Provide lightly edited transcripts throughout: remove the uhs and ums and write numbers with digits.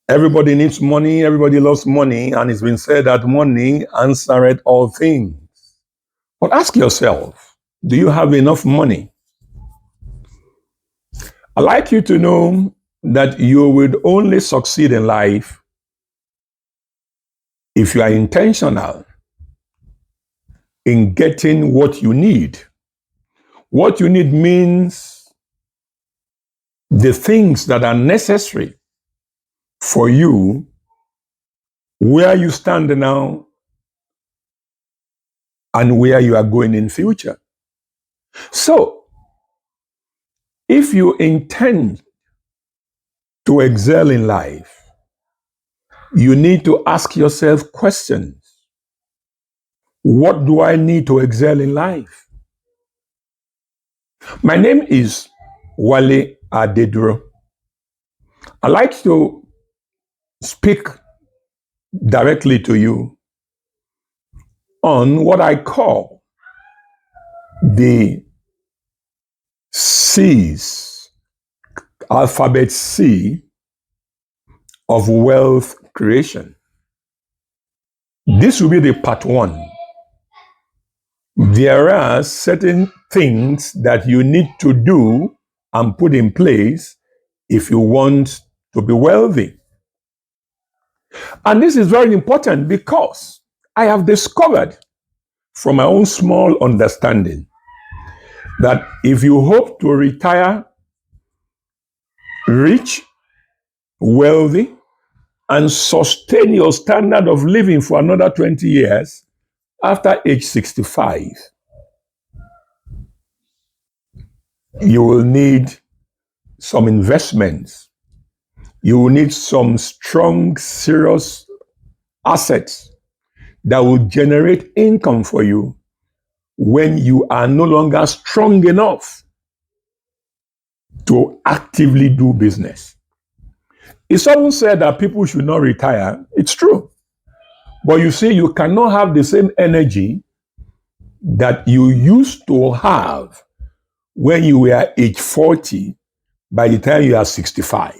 Everybody needs money, everybody loves money, and it's been said that money answereth all things. But ask yourself, do you have enough money? I'd like you to know that you will only succeed in life if you are intentional in getting what you need. What you need means the things that are necessary for you where you stand now and where you are going in future. So, if you intend to excel in life, you need to ask yourself questions. What do I need to excel in life? My name is Wale Adeduro. I like to speak directly to you on what I call the C's, alphabet C of wealth creation. This will be the part one. There are certain things that you need to do and put in place if you want to be wealthy. And this is very important because I have discovered from my own small understanding that if you hope to retire rich, wealthy, and sustain your standard of living for another 20 years after age 65, you will need some investments. You will need some strong, serious assets that will generate income for you when you are no longer strong enough to actively do business. It's often said that people should not retire. It's true. But you see, you cannot have the same energy that you used to have when you were age 40 by the time you are 65.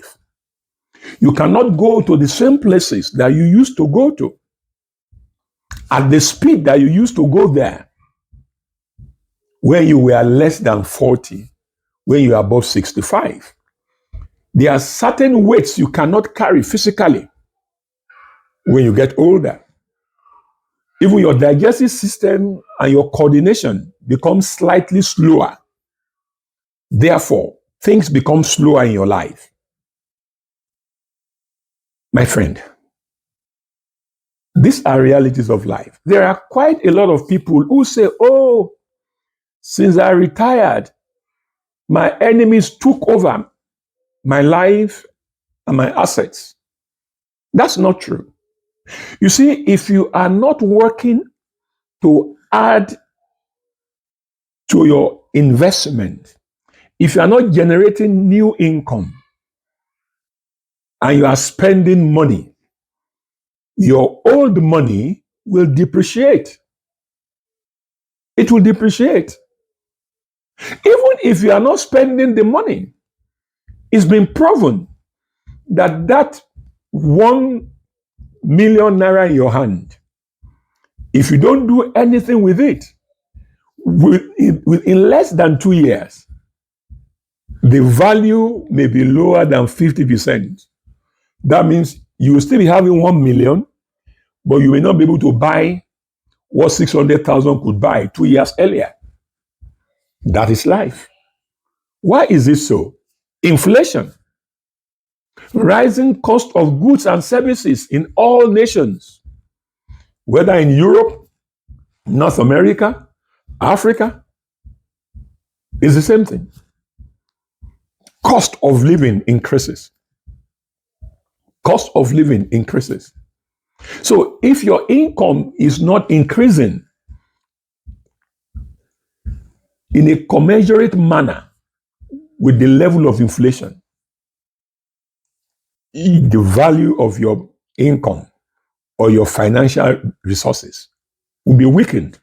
You cannot go to the same places that you used to go to at the speed that you used to go there when you were less than 40, when you are above 65. There are certain weights you cannot carry physically when you get older. Even your digestive system and your coordination becomes slightly slower. Therefore, things become slower in your life. My friend, these are realities of life. There are quite a lot of people who say, oh, since I retired, my enemies took over my life and my assets. That's not true. You see, if you are not working to add to your investment, if you are not generating new income and you are spending money, your old money will depreciate. It will depreciate. Even if you are not spending the money, it's been proven that that 1 million naira in your hand, if you don't do anything with it, in less than 2 years, the value may be lower than 50%. That means you will still be having 1 million, but you may not be able to buy what 600,000 could buy 2 years earlier. That is life. Why is it so? Inflation, rising cost of goods and services in all nations, whether in Europe, North America, Africa, is the same thing. Cost of living increases. Cost of living increases. So if your income is not increasing in a commensurate manner with the level of inflation, the value of your income or your financial resources will be weakened.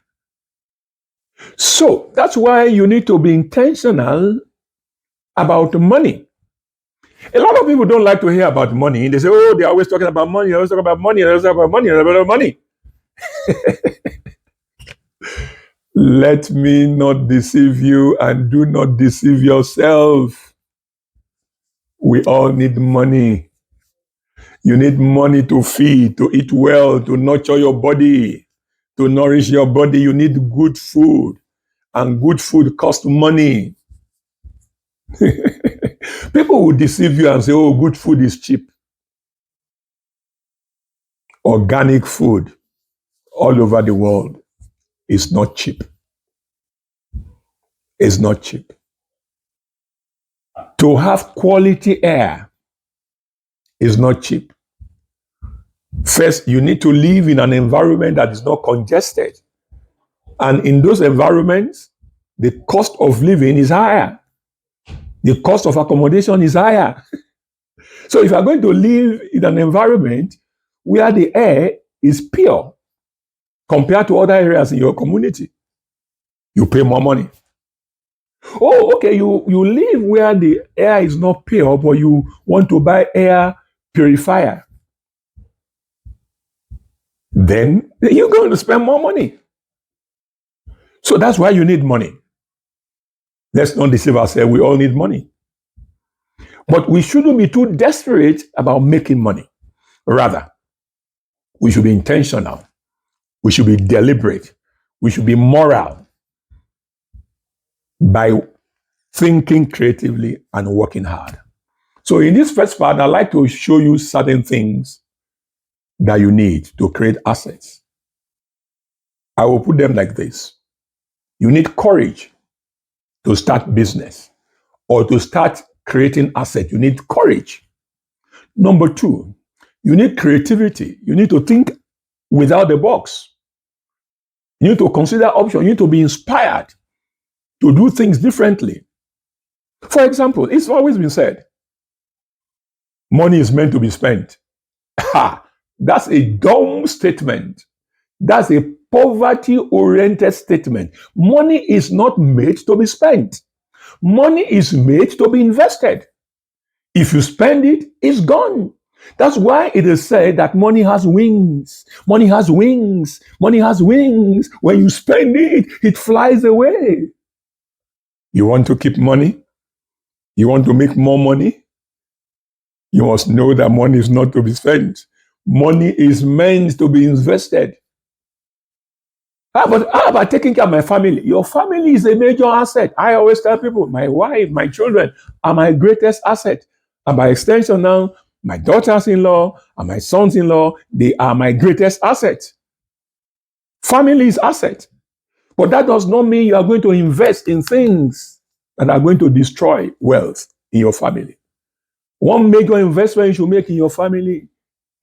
So that's why you need to be intentional about money. A lot of people don't like to hear about money. They say, oh, they're always talking about money, they're always talking about money, they're always talking about money, they're about money. Let me not deceive you, and do not deceive yourself. We all need money. You need money to feed, to eat well, to nurture your body, to nourish your body. You need good food, and good food costs money. People will deceive you and say, oh, good food is cheap. Organic food all over the world is not cheap. It's not cheap. To have quality air is not cheap. First, you need to live in an environment that is not congested. And in those environments, the cost of living is higher. The cost of accommodation is higher. So if you are going to live in an environment where the air is pure compared to other areas in your community, you pay more money. Oh, okay, you live where the air is not pure, but you want to buy air purifier. Then you're going to spend more money. So that's why you need money. Let's not deceive ourselves. We all need money. But we shouldn't be too desperate about making money. Rather, we should be intentional. We should be deliberate. We should be moral by thinking creatively and working hard. So in this first part, I'd like to show you certain things that you need to create assets. I will put them like this. You need courage to start business or to start creating assets. You need courage. Number two, you need creativity. You need to think without the box. You need to consider options. You need to be inspired to do things differently. For example, it's always been said, money is meant to be spent. That's a dumb statement. That's a poverty-oriented statement. Money is not made to be spent. Money is made to be invested. If you spend it, it's gone. That's why it is said that money has wings. Money has wings. Money has wings. When you spend it, it flies away. You want to keep money? You want to make more money? You must know that money is not to be spent. Money is meant to be invested. How about taking care of my family? Your family is a major asset. I always tell people, my wife, my children are my greatest asset. And by extension now, my daughters-in-law and my sons-in-law, they are my greatest asset. Family is asset. But that does not mean you are going to invest in things that are going to destroy wealth in your family. One major investment you should make in your family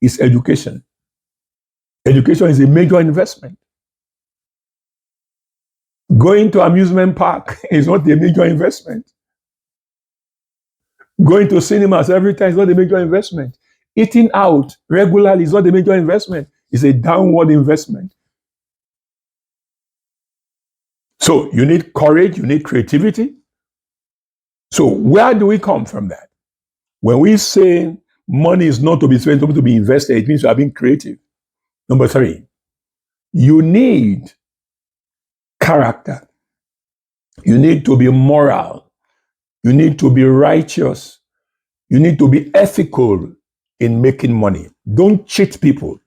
is education. Education is a major investment. Going to amusement park is not a major investment. Going to cinemas every time is not a major investment. Eating out regularly is not a major investment. It's a downward investment. So you need courage, you need creativity. So where do we come from that? When we say money is not to be spent, to be invested, it means you are being creative. Number three, you need character. You need to be moral. You need to be righteous. You need to be ethical in making money. Don't cheat people.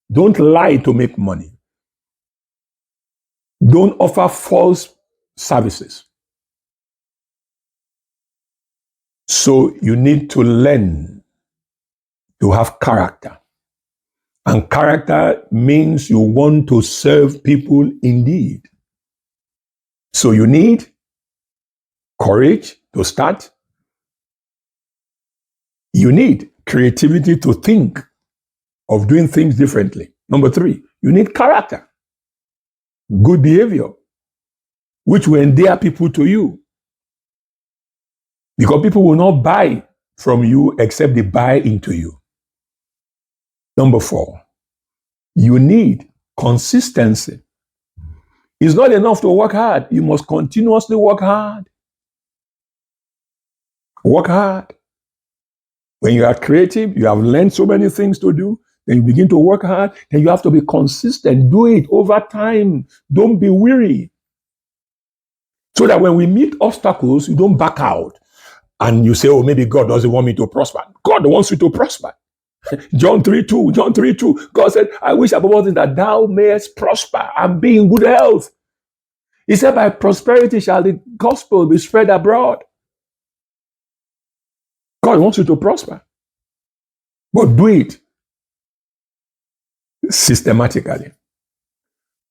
Don't lie to make money. Don't offer false services. So you need to learn to have character. And character means you want to serve people indeed. So you need courage to start. You need creativity to think of doing things differently. Number three, you need character, good behavior, which will endear people to you. Because people will not buy from you except they buy into you. Number four, you need consistency. It's not enough to work hard. You must continuously work hard. Work hard. When you are creative, you have learned so many things to do, then you begin to work hard, then you have to be consistent. Do it over time. Don't be weary. So that when we meet obstacles, you don't back out. And you say, oh, maybe God doesn't want me to prosper. God wants you to prosper. John 3:2. God said, I wish above all things that thou mayest prosper and be in good health. He said, by prosperity shall the gospel be spread abroad. God wants you to prosper. But do it systematically.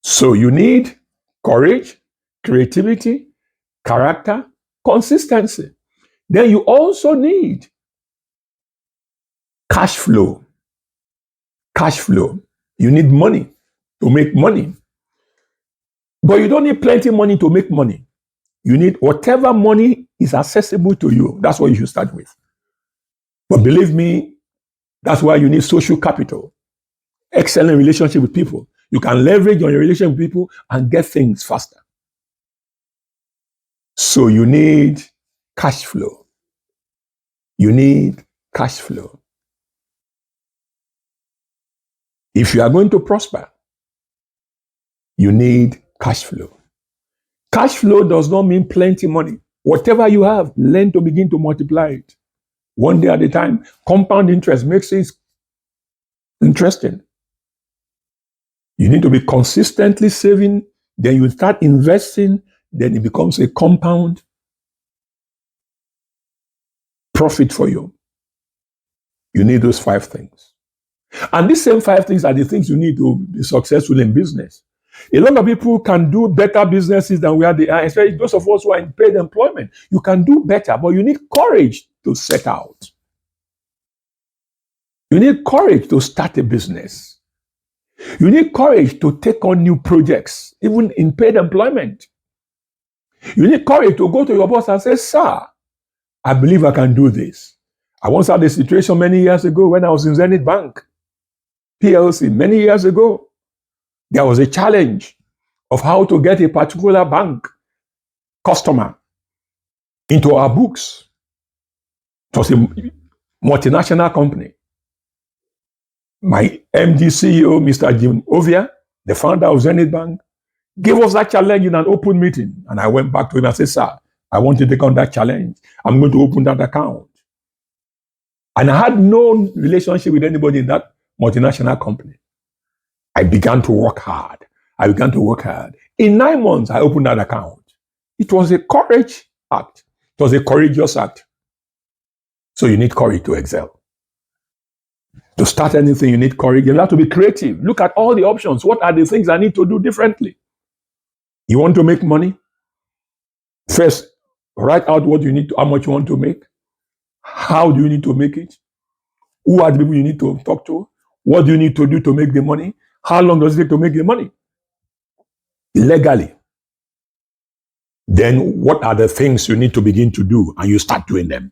So you need courage, creativity, character, consistency. Then you also need cash flow. Cash flow. You need money to make money. But you don't need plenty of money to make money. You need whatever money is accessible to you. That's what you should start with. But believe me, that's why you need social capital. Excellent relationship with people. You can leverage on your relationship with people and get things faster. So you need cash flow. You need cash flow. If you are going to prosper, you need cash flow. Cash flow does not mean plenty money. Whatever you have, learn to begin to multiply it. One day at a time. Compound interest makes it interesting. You need to be consistently saving, then you start investing, then it becomes a compound profit for you. You need those 5 things. And these same 5 things are the things you need to be successful in business. A lot of people can do better businesses than where they are, especially those of us who are in paid employment. You can do better, but you need courage to set out. You need courage to start a business. You need courage to take on new projects, even in paid employment. You need courage to go to your boss and say, sir, I believe I can do this. I once had a situation many years ago when I was in Zenith Bank, PLC, many years ago. There was a challenge of how to get a particular bank customer into our books. It was a multinational company. My MD CEO, Mr. Jim Ovia, the founder of Zenith Bank, gave us that challenge in an open meeting. And I went back to him and said, sir, I want to take on that challenge. I'm going to open that account. And I had no relationship with anybody in that multinational company. I began to work hard. In 9 months, I opened that account. It was a courage act. It was a courageous act. So you need courage to excel. To start anything, you need courage. You have to be creative. Look at all the options. What are the things I need to do differently? You want to make money? First, write out what you need to, how much you want to make. How do you need to make it? Who are the people you need to talk to? What do you need to do to make the money? How long does it take to make the money? Legally. Then what are the things you need to begin to do? And you start doing them.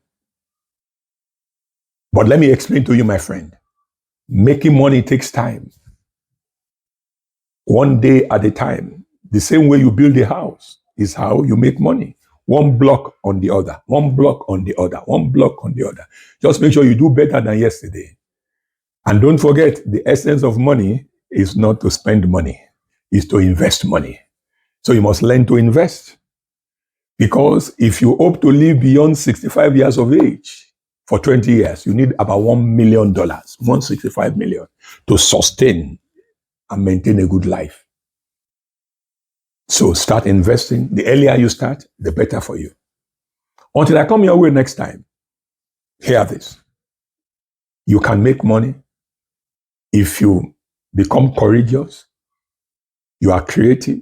But let me explain to you, my friend. Making money takes time. One day at a time. The same way you build a house is how you make money. One block on the other, one block on the other, one block on the other. Just make sure you do better than yesterday. And don't forget, the essence of money is not to spend money, it's to invest money. So you must learn to invest. Because if you hope to live beyond 65 years of age for 20 years, you need about $1 million, 165 million, to sustain and maintain a good life. So start investing. The earlier you start, the better for you. Until I come your way next time, hear this. You can make money if you become courageous, you are creative,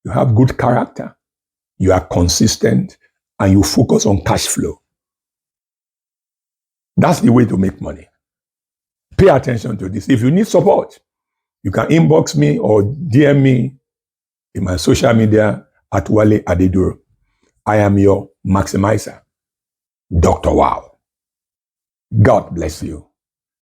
you have good character, you are consistent, and you focus on cash flow. That's the way to make money. Pay attention to this. If you need support, you can inbox me or DM me in my social media at Wale Adeduro. I am your maximizer, Dr. Wow. God bless you.